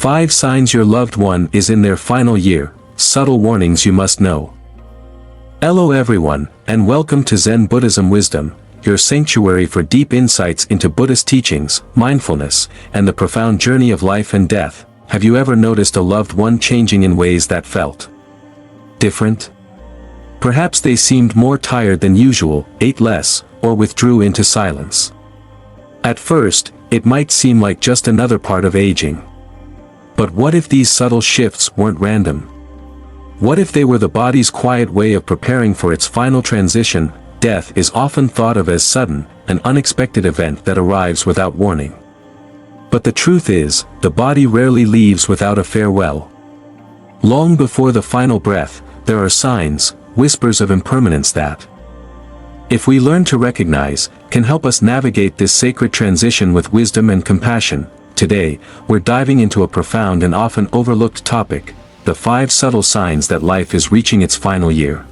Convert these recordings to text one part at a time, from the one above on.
5 signs your loved one is in their final year, subtle warnings you must know. Hello everyone, and welcome to Zen Buddhism Wisdom, your sanctuary for deep insights into Buddhist teachings, mindfulness, and the profound journey of life and death. Have you ever noticed a loved one changing in ways that felt different? Perhaps they seemed more tired than usual, ate less, or withdrew into silence. At first, it might seem like just another part of aging. But what if these subtle shifts weren't random? What if they were the body's quiet way of preparing for its final transition? Death is often thought of as sudden, an unexpected event that arrives without warning. But the truth is, the body rarely leaves without a farewell. Long before the final breath, there are signs, whispers of impermanence that, if we learn to recognize, can help us navigate this sacred transition with wisdom and compassion. Today, we're diving into a profound and often overlooked topic, the 5 subtle signs that life is reaching its final year.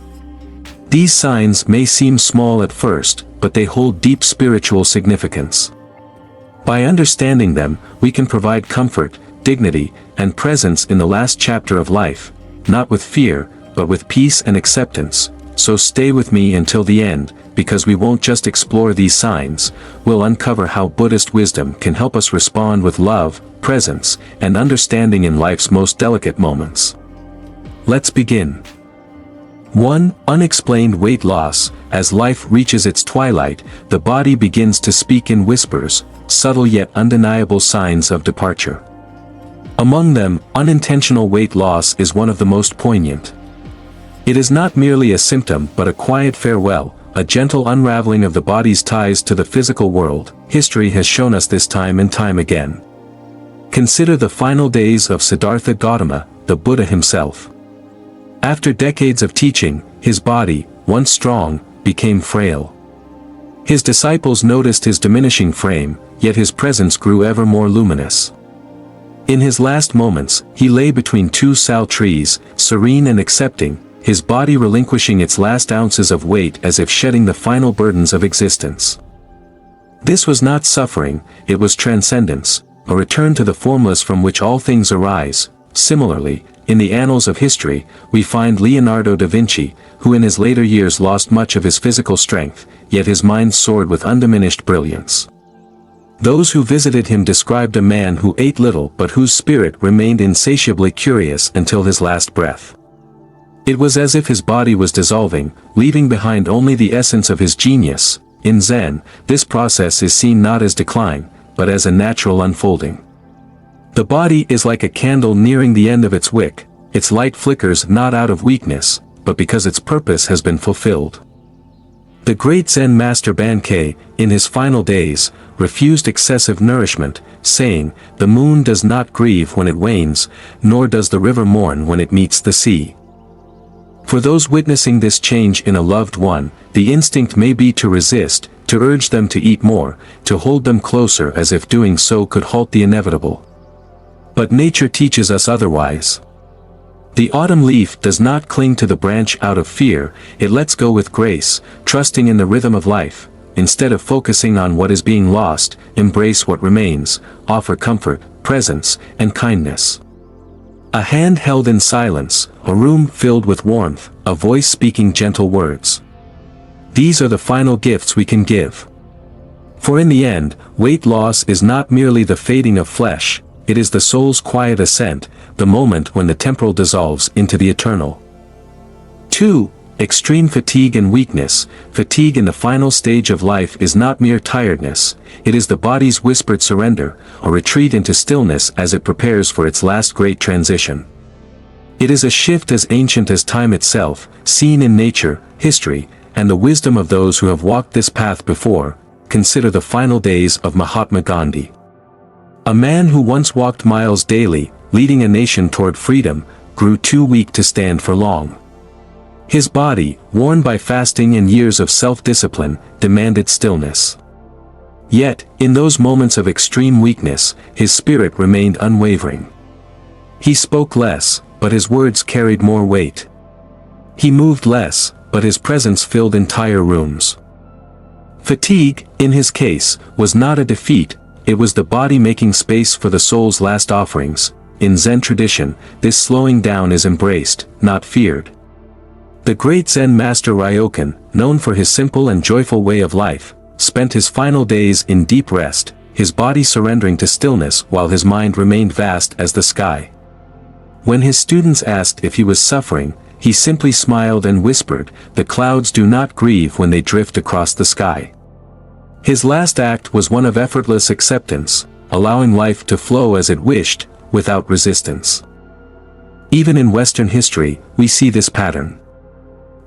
These signs may seem small at first, but they hold deep spiritual significance. By understanding them, we can provide comfort, dignity, and presence in the last chapter of life, not with fear, but with peace and acceptance. So stay with me until the end, because we won't just explore these signs, we'll uncover how Buddhist wisdom can help us respond with love, presence, and understanding in life's most delicate moments. Let's begin. 1. Unexplained weight loss. As life reaches its twilight, the body begins to speak in whispers, subtle yet undeniable signs of departure. Among them, unintentional weight loss is one of the most poignant. It is not merely a symptom but a quiet farewell, a gentle unraveling of the body's ties to the physical world. History has shown us this time and time again. Consider the final days of Siddhartha Gautama, the Buddha himself. After decades of teaching, his body, once strong, became frail. His disciples noticed his diminishing frame, yet his presence grew ever more luminous. In his last moments, he lay between 2 sal trees, serene and accepting, his body relinquishing its last ounces of weight as if shedding the final burdens of existence. This was not suffering, it was transcendence, a return to the formless from which all things arise. Similarly, in the annals of history, we find Leonardo da Vinci, who in his later years lost much of his physical strength, yet his mind soared with undiminished brilliance. Those who visited him described a man who ate little but whose spirit remained insatiably curious until his last breath. It was as if his body was dissolving, leaving behind only the essence of his genius. In Zen, this process is seen not as decline, but as a natural unfolding. The body is like a candle nearing the end of its wick, its light flickers not out of weakness, but because its purpose has been fulfilled. The great Zen master Bankei, in his final days, refused excessive nourishment, saying, "The moon does not grieve when it wanes, nor does the river mourn when it meets the sea." For those witnessing this change in a loved one, the instinct may be to resist, to urge them to eat more, to hold them closer as if doing so could halt the inevitable. But nature teaches us otherwise. The autumn leaf does not cling to the branch out of fear, it lets go with grace, trusting in the rhythm of life. Instead of focusing on what is being lost, embrace what remains, offer comfort, presence, and kindness. A hand held in silence, a room filled with warmth, a voice speaking gentle words. These are the final gifts we can give. For in the end, weight loss is not merely the fading of flesh, it is the soul's quiet ascent, the moment when the temporal dissolves into the eternal. 2. Extreme fatigue and weakness. Fatigue in the final stage of life is not mere tiredness, it is the body's whispered surrender, a retreat into stillness as it prepares for its last great transition. It is a shift as ancient as time itself, seen in nature, history, and the wisdom of those who have walked this path before. Consider the final days of Mahatma Gandhi. A man who once walked miles daily, leading a nation toward freedom, grew too weak to stand for long. His body, worn by fasting and years of self-discipline, demanded stillness. Yet, in those moments of extreme weakness, his spirit remained unwavering. He spoke less, but his words carried more weight. He moved less, but his presence filled entire rooms. Fatigue, in his case, was not a defeat, it was the body making space for the soul's last offerings. in Zen tradition, this slowing down is embraced, not feared. The great Zen master Ryokan, known for his simple and joyful way of life, spent his final days in deep rest, his body surrendering to stillness while his mind remained vast as the sky. When his students asked if he was suffering, he simply smiled and whispered, "The clouds do not grieve when they drift across the sky." His last act was one of effortless acceptance, allowing life to flow as it wished, without resistance. Even in Western history, we see this pattern.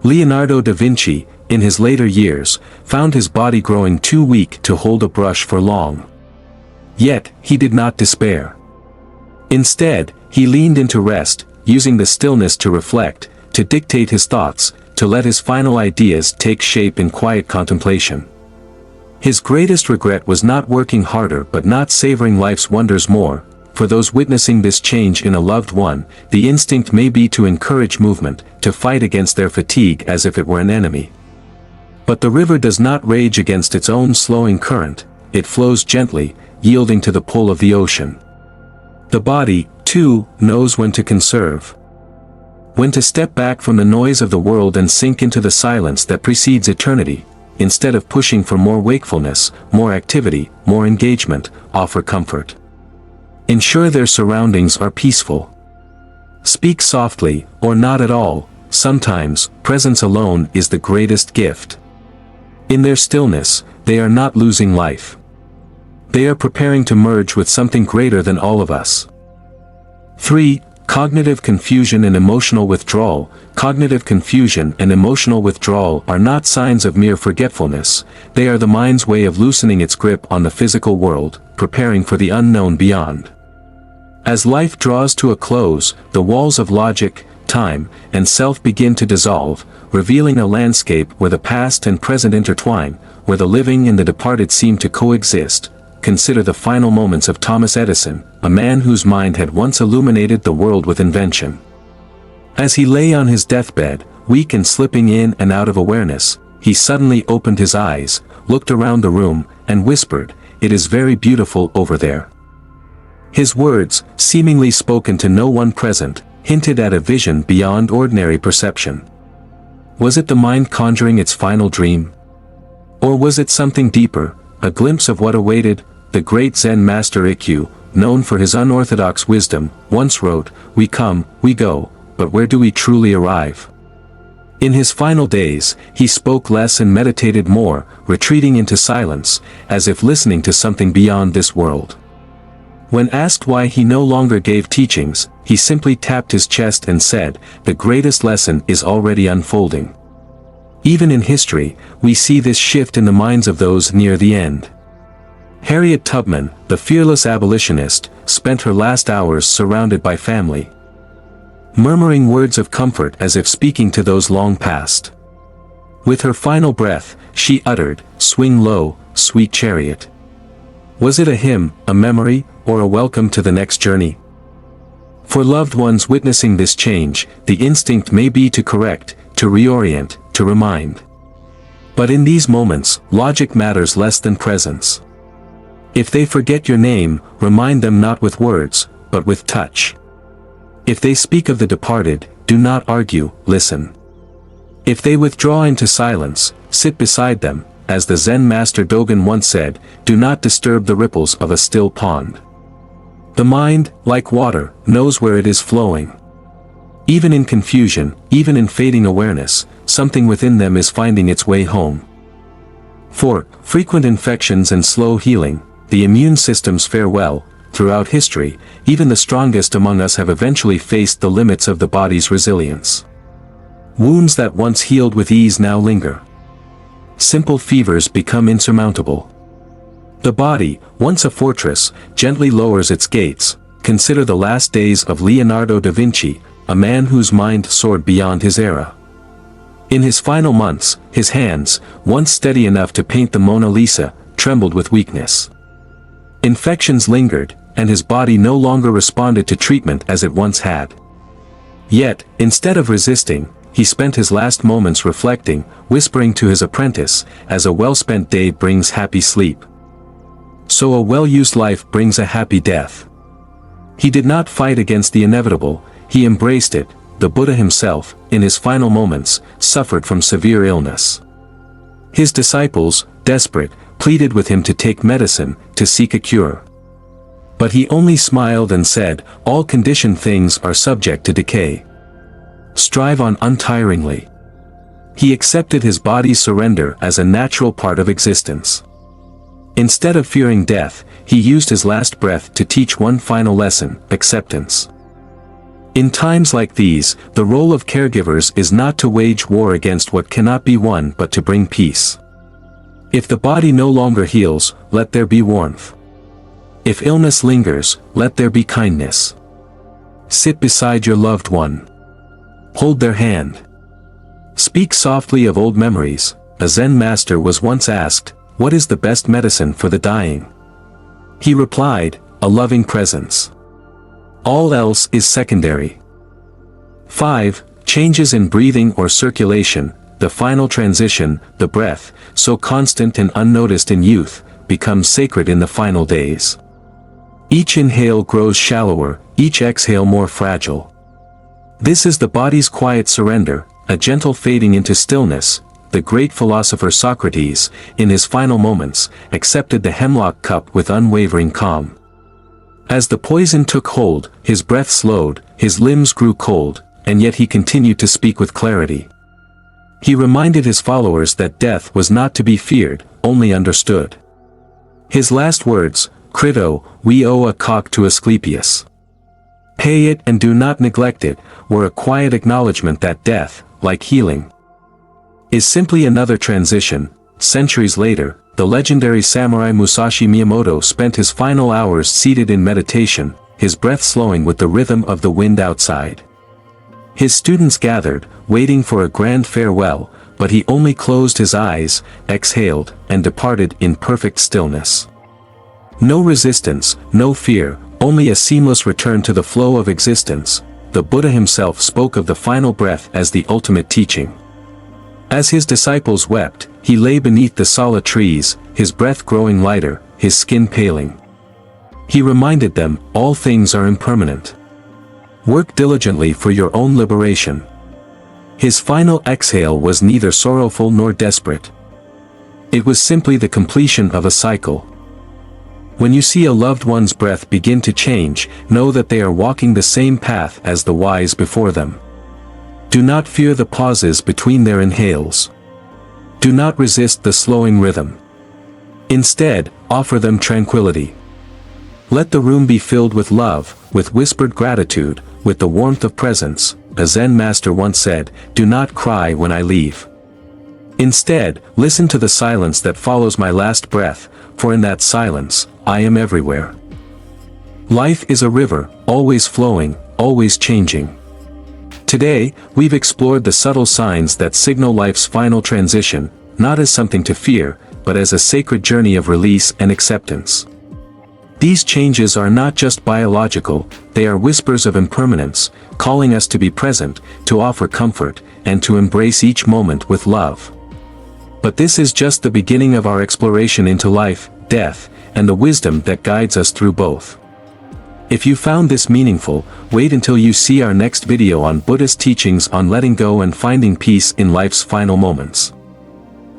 Leonardo da Vinci, in his later years, found his body growing too weak to hold a brush for long. Yet, he did not despair. Instead, he leaned into rest, using the stillness to reflect, to dictate his thoughts, to let his final ideas take shape in quiet contemplation. His greatest regret was not working harder but not savoring life's wonders more. For those witnessing this change in a loved one, the instinct may be to encourage movement, to fight against their fatigue as if it were an enemy. But the river does not rage against its own slowing current, it flows gently, yielding to the pull of the ocean. The body, too, knows when to conserve. When to step back from the noise of the world and sink into the silence that precedes eternity, instead of pushing for more wakefulness, more activity, more engagement, offer comfort. Ensure their surroundings are peaceful. Speak softly, or not at all. Sometimes, presence alone is the greatest gift. In their stillness, they are not losing life. They are preparing to merge with something greater than all of us. 3. Cognitive confusion and emotional withdrawal. Cognitive confusion and emotional withdrawal are not signs of mere forgetfulness, they are the mind's way of loosening its grip on the physical world, preparing for the unknown beyond. As life draws to a close, the walls of logic, time, and self begin to dissolve, revealing a landscape where the past and present intertwine, where the living and the departed seem to coexist. Consider the final moments of Thomas Edison, a man whose mind had once illuminated the world with invention. As he lay on his deathbed, weak and slipping in and out of awareness, he suddenly opened his eyes, looked around the room, and whispered, "It is very beautiful over there." His words, seemingly spoken to no one present, hinted at a vision beyond ordinary perception. Was it the mind conjuring its final dream? Or was it something deeper, a glimpse of what awaited? The great Zen master Ikkyu, known for his unorthodox wisdom, once wrote, "We come, we go, but where do we truly arrive?" In his final days, he spoke less and meditated more, retreating into silence, as if listening to something beyond this world. When asked why he no longer gave teachings, he simply tapped his chest and said, "The greatest lesson is already unfolding." Even in history, we see this shift in the minds of those near the end. Harriet Tubman, the fearless abolitionist, spent her last hours surrounded by family, murmuring words of comfort as if speaking to those long past. With her final breath, she uttered, "Swing low, sweet chariot." Was it a hymn, a memory, or a welcome to the next journey? For loved ones witnessing this change, the instinct may be to correct, to reorient, to remind. But in these moments, logic matters less than presence. If they forget your name, remind them not with words, but with touch. If they speak of the departed, do not argue, listen. If they withdraw into silence, sit beside them. As the Zen master Dogen once said, "Do not disturb the ripples of a still pond." The mind, like water, knows where it is flowing. Even in confusion, even in fading awareness, something within them is finding its way home. 4. Frequent infections and slow healing. The immune systems fare well. Throughout history, even the strongest among us have eventually faced the limits of the body's resilience. Wounds that once healed with ease now linger. Simple fevers become insurmountable. The body, once a fortress, gently lowers its gates. Consider the last days of Leonardo da Vinci, a man whose mind soared beyond his era. In his final months, his hands, once steady enough to paint the Mona Lisa, trembled with weakness. Infections lingered, and his body no longer responded to treatment as it once had. Yet, instead of resisting, he spent his last moments reflecting, whispering to his apprentice, "As a well-spent day brings happy sleep, so a well-used life brings a happy death." He did not fight against the inevitable, he embraced it. The Buddha himself, in his final moments, suffered from severe illness. His disciples, desperate, pleaded with him to take medicine, to seek a cure. But he only smiled and said, "All conditioned things are subject to decay. Strive on untiringly." He accepted his body's surrender as a natural part of existence. Instead of fearing death, he used his last breath to teach one final lesson: acceptance. In times like these, the role of caregivers is not to wage war against what cannot be won but to bring peace. If the body no longer heals, let there be warmth. If illness lingers, let there be kindness. Sit beside your loved one. Hold their hand. Speak softly of old memories. A Zen master was once asked, "What is the best medicine for the dying?" He replied, "A loving presence. All else is secondary." 5. Changes in breathing or circulation. The final transition, the breath, so constant and unnoticed in youth, becomes sacred in the final days. Each inhale grows shallower, each exhale more fragile. This is the body's quiet surrender, a gentle fading into stillness. The great philosopher Socrates, in his final moments, accepted the hemlock cup with unwavering calm. As the poison took hold, his breath slowed, his limbs grew cold, and yet he continued to speak with clarity. He reminded his followers that death was not to be feared, only understood. His last words, "Crito, we owe a cock to Asclepius. Pay it and do not neglect it," were a quiet acknowledgement that death, like healing, is simply another transition. Centuries later, the legendary samurai Musashi Miyamoto spent his final hours seated in meditation, his breath slowing with the rhythm of the wind outside. His students gathered, waiting for a grand farewell, but he only closed his eyes, exhaled, and departed in perfect stillness. No resistance, no fear, only a seamless return to the flow of existence. The Buddha himself spoke of the final breath as the ultimate teaching. As his disciples wept, he lay beneath the sala trees, his breath growing lighter, his skin paling. He reminded them, all things are impermanent. Work diligently for your own liberation. His final exhale was neither sorrowful nor desperate. It was simply the completion of a cycle. When you see a loved one's breath begin to change, know that they are walking the same path as the wise before them. Do not fear the pauses between their inhales. Do not resist the slowing rhythm. Instead, offer them tranquility. Let the room be filled with love, with whispered gratitude, with the warmth of presence. A Zen master once said, "Do not cry when I leave. Instead, listen to the silence that follows my last breath, for in that silence, I am everywhere." Life is a river, always flowing, always changing. Today, we've explored the subtle signs that signal life's final transition, not as something to fear, but as a sacred journey of release and acceptance. These changes are not just biological, they are whispers of impermanence, calling us to be present, to offer comfort, and to embrace each moment with love. But this is just the beginning of our exploration into life, death, and the wisdom that guides us through both. If you found this meaningful, wait until you see our next video on Buddhist teachings on letting go and finding peace in life's final moments.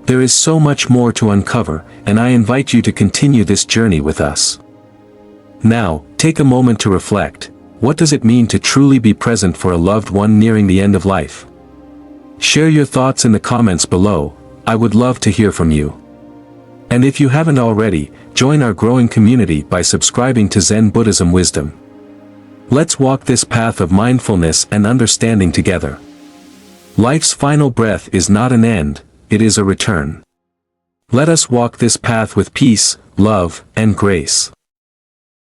There is so much more to uncover, and I invite you to continue this journey with us. Now, take a moment to reflect. What does it mean to truly be present for a loved one nearing the end of life? Share your thoughts in the comments below. I would love to hear from you. And if you haven't already, join our growing community by subscribing to Zen Buddhism Wisdom. Let's walk this path of mindfulness and understanding together. Life's final breath is not an end, it is a return. Let us walk this path with peace, love, and grace.